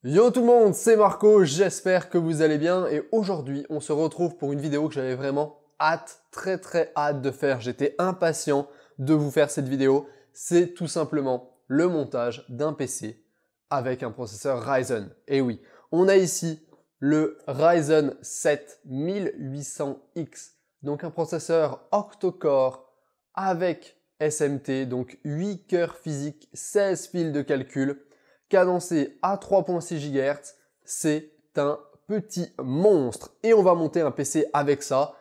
Yo tout le monde, c'est Marco, j'espère que vous allez bien et aujourd'hui on se retrouve pour une vidéo que j'avais vraiment hâte, très hâte de faire. J'étais impatient de vous faire cette vidéo. C'est tout simplement le montage d'un PC avec un processeur Ryzen. Et oui, on a ici le Ryzen 7 1800X, donc un processeur octa-core avec SMT, donc 8 cœurs physiques, 16 fils de calcul, cadencé à 3.6 GHz, c'est un petit monstre. Et on va monter un PC avec ça.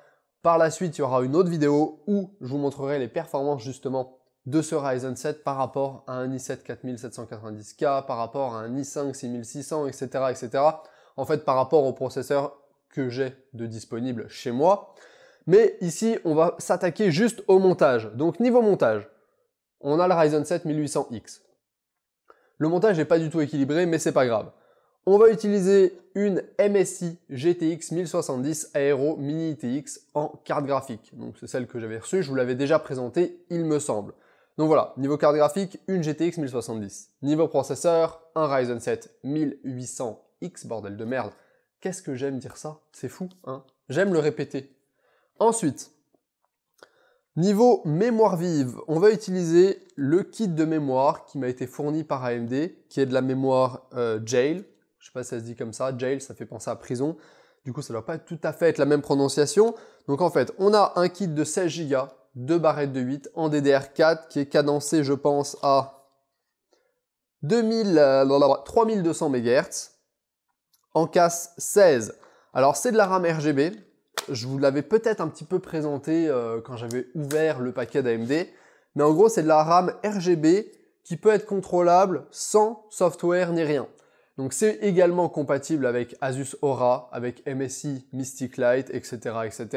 Par la suite, il y aura une autre vidéo où je vous montrerai les performances justement de ce Ryzen 7 par rapport à un i7 4790K, par rapport à un i5 6600, etc., etc. En fait, par rapport au processeur que j'ai de disponible chez moi. Mais ici, on va s'attaquer juste au montage. Donc niveau montage, on a le Ryzen 7 1800X. Le montage n'est pas du tout équilibré, mais c'est pas grave. On va utiliser une MSI GTX 1070 Aero Mini ITX en carte graphique. Donc c'est celle que j'avais reçue, je vous l'avais déjà présentée, il me semble. Donc voilà, niveau carte graphique, une GTX 1070. Niveau processeur, un Ryzen 7 1800X, bordel de merde. Qu'est-ce que j'aime dire ça? C'est fou, hein? J'aime le répéter. Ensuite, niveau mémoire vive, on va utiliser le kit de mémoire qui m'a été fourni par AMD, qui est de la mémoire Jail. Je sais pas si ça se dit comme ça, Jail, ça fait penser à prison. Du coup, ça ne doit pas tout à fait être la même prononciation. Donc en fait, on a un kit de 16 Go, 2 barrettes de 8 en DDR4 qui est cadencé, je pense, à 3200 MHz en casse 16. Alors c'est de la RAM RGB. Je vous l'avais peut-être un petit peu présenté quand j'avais ouvert le paquet d'AMD. Mais en gros, c'est de la RAM RGB qui peut être contrôlable sans software ni rien. Donc c'est également compatible avec Asus Aura, avec MSI Mystic Light, etc., etc.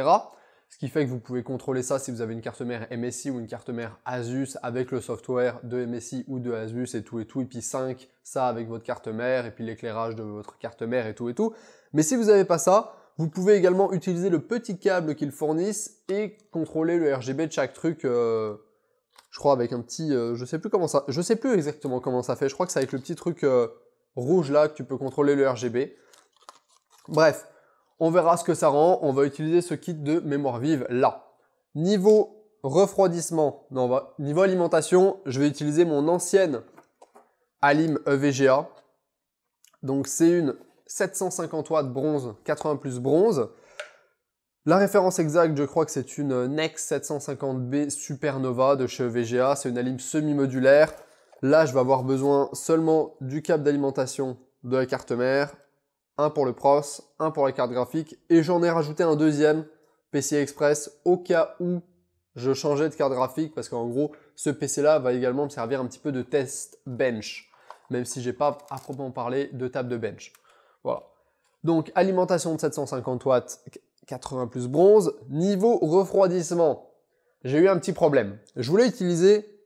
Ce qui fait que vous pouvez contrôler ça si vous avez une carte mère MSI ou une carte mère Asus avec le software de MSI ou de Asus et tout. Et puis 5, ça avec votre carte mère et puis l'éclairage de votre carte mère et tout et tout. Mais si vous n'avez pas ça, vous pouvez également utiliser le petit câble qu'ils fournissent et contrôler le RGB de chaque truc. Je crois avec un petit, je sais plus exactement comment ça fait. Je crois que c'est avec le petit truc rouge là que tu peux contrôler le RGB. Bref, on verra ce que ça rend. On va utiliser ce kit de mémoire vive là. Niveau refroidissement, niveau alimentation, je vais utiliser mon ancienne Alim EVGA. Donc c'est une 750 watts bronze, 80 plus bronze. La référence exacte, je crois que c'est une Nex 750B Supernova de chez EVGA. C'est une alim semi-modulaire. Là, je vais avoir besoin seulement du câble d'alimentation de la carte mère, un pour le pros, un pour la carte graphique, et j'en ai rajouté un deuxième PCI Express au cas où je changeais de carte graphique, parce qu'en gros, ce PC-là va également me servir un petit peu de test bench, même si j'ai pas à proprement parler de table de bench. Voilà. Donc, alimentation de 750 watts, 80 plus bronze. Niveau refroidissement, j'ai eu un petit problème. Je voulais utiliser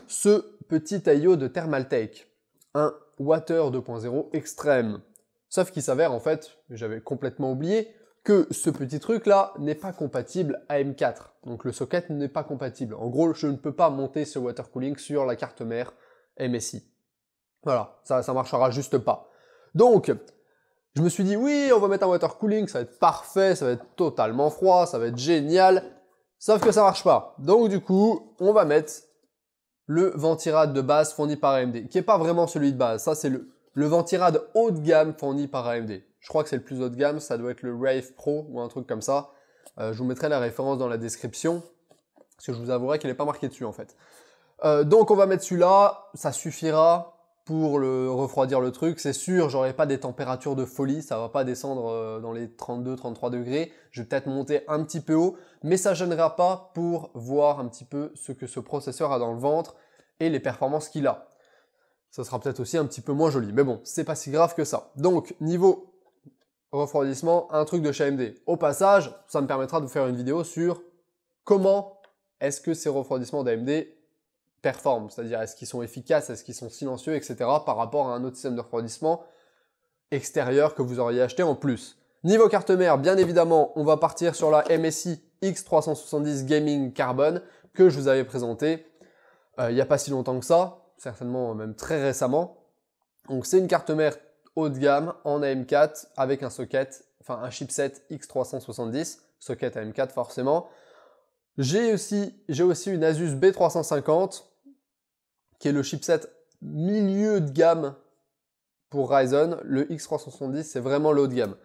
ce petit IO de Thermaltake, un Water 2.0 extrême. Sauf qu'il s'avère en fait, j'avais complètement oublié, que ce petit truc là n'est pas compatible à M4. Donc le socket n'est pas compatible. En gros, je ne peux pas monter ce water cooling sur la carte mère MSI. Voilà, ça marchera juste pas. Donc, je me suis dit, oui, on va mettre un water cooling, ça va être parfait, ça va être totalement froid, ça va être génial. Sauf que ça marche pas. Donc du coup, on va mettre le ventirad de base fourni par AMD, qui est pas vraiment celui de base. Ça, c'est le ventirad haut de gamme fourni par AMD. Je crois que c'est le plus haut de gamme, ça doit être le Rave Pro ou un truc comme ça. Je vous mettrai la référence dans la description, parce que je vous avouerai qu'elle n'est pas marquée dessus en fait. Donc on va mettre celui-là, ça suffira pour refroidir le truc. C'est sûr, j'aurai pas des températures de folie, ça va pas descendre dans les 32-33 degrés. Je vais peut-être monter un petit peu haut, mais ça gênera pas pour voir un petit peu ce que ce processeur a dans le ventre et les performances qu'il a. Ça sera peut-être aussi un petit peu moins joli, mais bon, c'est pas si grave que ça. Donc, niveau refroidissement, un truc de chez AMD. Au passage, ça me permettra de vous faire une vidéo sur comment est-ce que ces refroidissements d'AMD performent, c'est-à-dire est-ce qu'ils sont efficaces, est-ce qu'ils sont silencieux, etc. par rapport à un autre système de refroidissement extérieur que vous auriez acheté en plus. Niveau carte mère, bien évidemment, on va partir sur la MSI X370 Gaming Carbon que je vous avais présenté il n'y a pas si longtemps que ça, certainement même très récemment. Donc c'est une carte mère haut de gamme en AM4 avec un socket, enfin un chipset X370, socket AM4 forcément. J'ai aussi une Asus B350 qui est le chipset milieu de gamme pour Ryzen. Le X370 c'est vraiment le haut de gamme.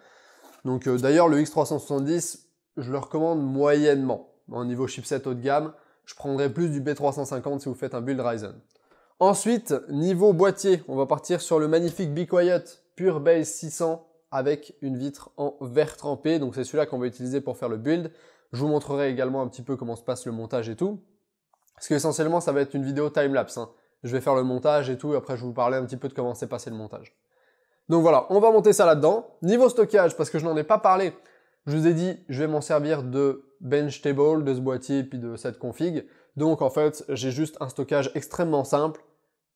Donc d'ailleurs le X370 je le recommande moyennement. Au niveau chipset haut de gamme, je prendrais plus du B350 si vous faites un build Ryzen. Ensuite, niveau boîtier, on va partir sur le magnifique Be Quiet Pure Base 600 avec une vitre en verre trempé. Donc c'est celui-là qu'on va utiliser pour faire le build. Je vous montrerai également un petit peu comment se passe le montage et tout. Parce qu'essentiellement, ça va être une vidéo time-lapse. Hein. Je vais faire le montage et tout, et après je vais vous parler un petit peu de comment s'est passé le montage. Donc voilà, on va monter ça là-dedans. Niveau stockage, parce que je n'en ai pas parlé, je vous ai dit, je vais m'en servir de bench table, de ce boîtier, puis de cette config. Donc en fait, j'ai juste un stockage extrêmement simple,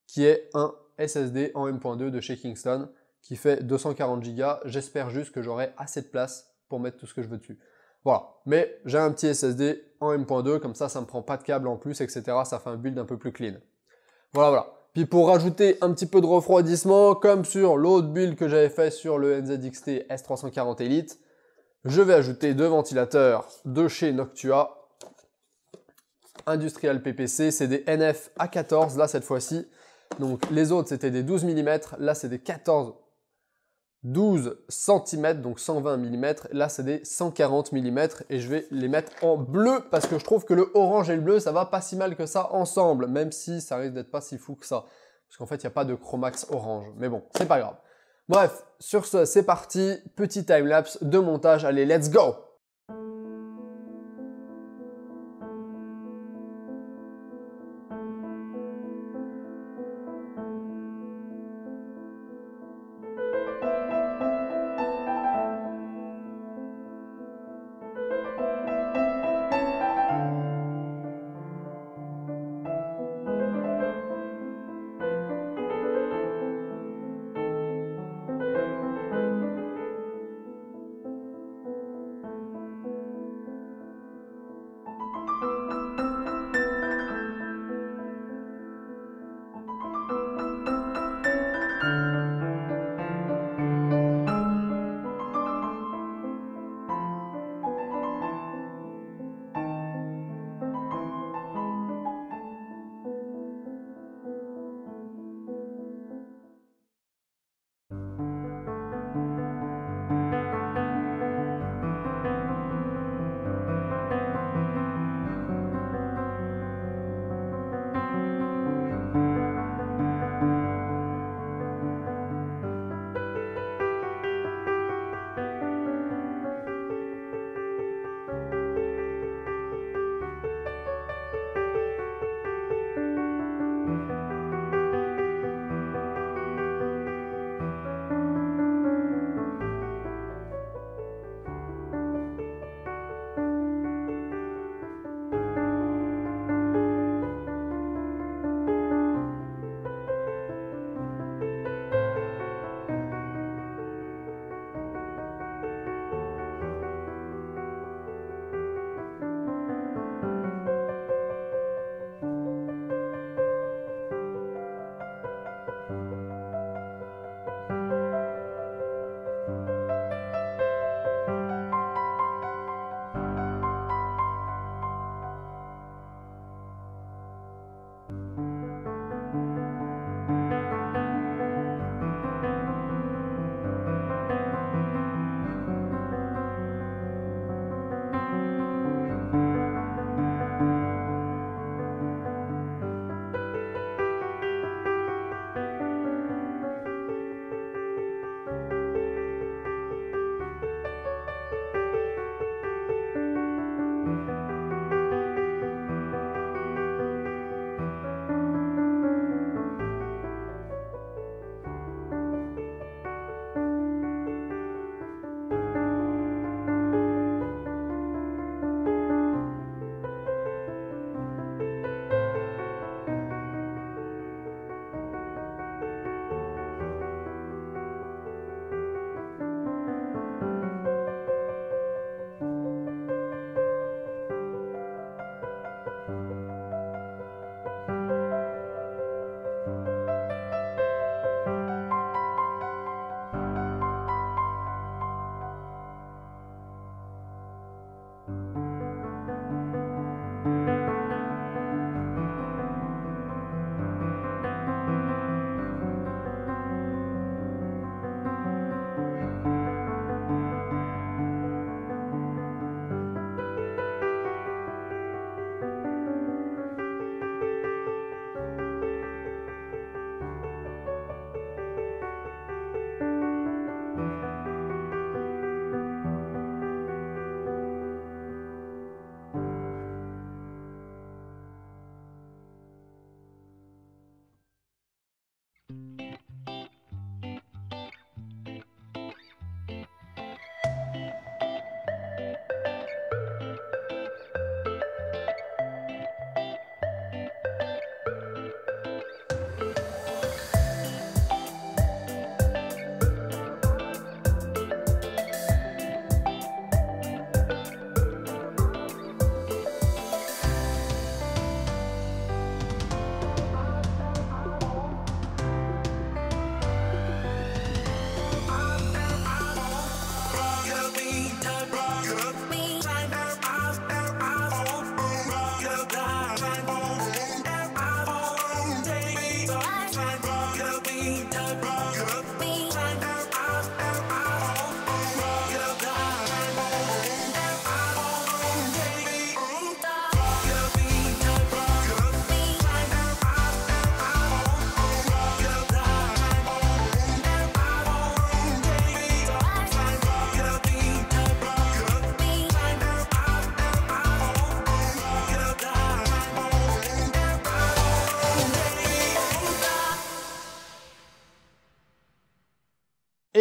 qui est un SSD en M.2 de chez Kingston, qui fait 240 Go. J'espère juste que j'aurai assez de place pour mettre tout ce que je veux dessus. Voilà, mais j'ai un petit SSD en M.2, comme ça me prend pas de câble en plus, etc. Ça fait un build un peu plus clean. Voilà, voilà. Puis pour rajouter un petit peu de refroidissement, comme sur l'autre build que j'avais fait sur le NZXT S340 Elite, je vais ajouter deux ventilateurs de chez Noctua. Industrial PPC, c'est des NF A14 là cette fois-ci. Donc les autres c'était des 12 mm, là c'est des 12 cm, donc 120 mm. Là c'est des 140 mm et je vais les mettre en bleu parce que je trouve que le orange et le bleu ça va pas si mal que ça ensemble, même si ça risque d'être pas si fou que ça. Parce qu'en fait il n'y a pas de Chromax orange, mais bon, c'est pas grave. Bref, sur ce c'est parti, petit timelapse de montage, allez let's go!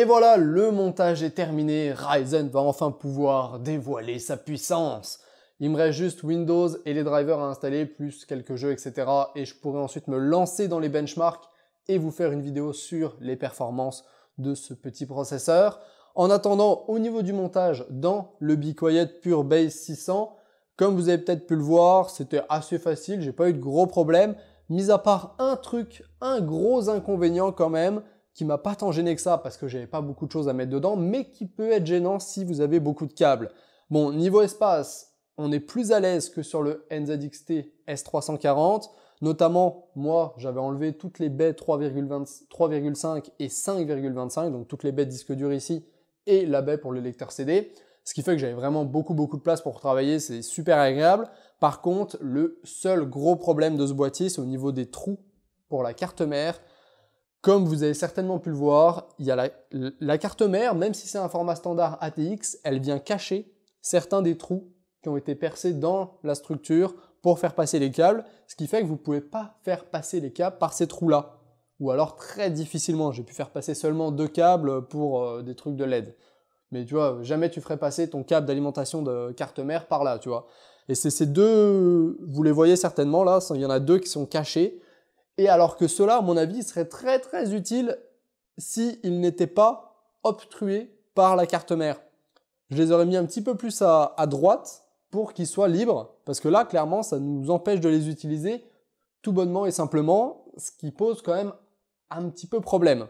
Et voilà, le montage est terminé, Ryzen va enfin pouvoir dévoiler sa puissance. Il me reste juste Windows et les drivers à installer, plus quelques jeux, etc. Et je pourrai ensuite me lancer dans les benchmarks et vous faire une vidéo sur les performances de ce petit processeur. En attendant, au niveau du montage, dans le Be Quiet Pure Base 600, comme vous avez peut-être pu le voir, c'était assez facile, j'ai pas eu de gros problèmes, mis à part un truc, un gros inconvénient quand même, qui m'a pas tant gêné que ça parce que j'avais pas beaucoup de choses à mettre dedans, mais qui peut être gênant si vous avez beaucoup de câbles. Bon, niveau espace, on est plus à l'aise que sur le NZXT S340, notamment moi j'avais enlevé toutes les baies 3,5 et 5,25, donc toutes les baies de disque dur ici et la baie pour le lecteur CD, ce qui fait que j'avais vraiment beaucoup de place pour travailler, c'est super agréable. Par contre, le seul gros problème de ce boîtier, c'est au niveau des trous pour la carte mère. Comme vous avez certainement pu le voir, il y a la carte mère, même si c'est un format standard ATX, elle vient cacher certains des trous qui ont été percés dans la structure pour faire passer les câbles, ce qui fait que vous ne pouvez pas faire passer les câbles par ces trous-là. Ou alors très difficilement, j'ai pu faire passer seulement 2 câbles pour des trucs de LED. Mais tu vois, jamais tu ferais passer ton câble d'alimentation de carte mère par là, tu vois. Et c'est ces deux, vous les voyez certainement là, il y en a 2 qui sont cachés. Et alors que ceux-là, à mon avis, seraient très très utiles s'ils n'étaient pas obstrués par la carte mère. Je les aurais mis un petit peu plus à droite pour qu'ils soient libres, parce que là, clairement, ça nous empêche de les utiliser tout bonnement et simplement, ce qui pose quand même un petit peu problème.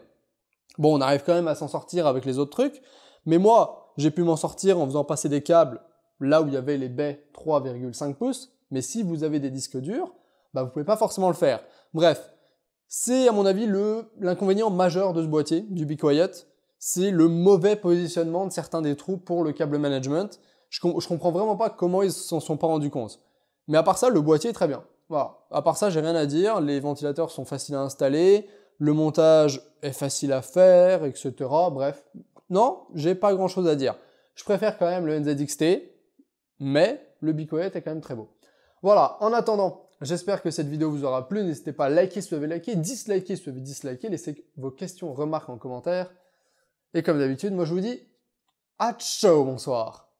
Bon, on arrive quand même à s'en sortir avec les autres trucs, mais moi, j'ai pu m'en sortir en faisant passer des câbles là où il y avait les baies 3,5 pouces, mais si vous avez des disques durs, bah, vous pouvez pas forcément le faire. Bref, c'est à mon avis l'inconvénient majeur de ce boîtier, du Be Quiet, c'est le mauvais positionnement de certains des trous pour le câble management. Je comprends vraiment pas comment ils s'en sont pas rendus compte. Mais à part ça, le boîtier est très bien. Voilà. À part ça, j'ai rien à dire. Les ventilateurs sont faciles à installer, le montage est facile à faire, etc. Bref, non, j'ai pas grand chose à dire. Je préfère quand même le NZXT, mais le Be Quiet est quand même très beau. Voilà, en attendant, j'espère que cette vidéo vous aura plu. N'hésitez pas à liker si vous avez liké, disliker si vous avez disliké, laissez vos questions, remarques en commentaire. Et comme d'habitude, moi je vous dis à ciao, bonsoir.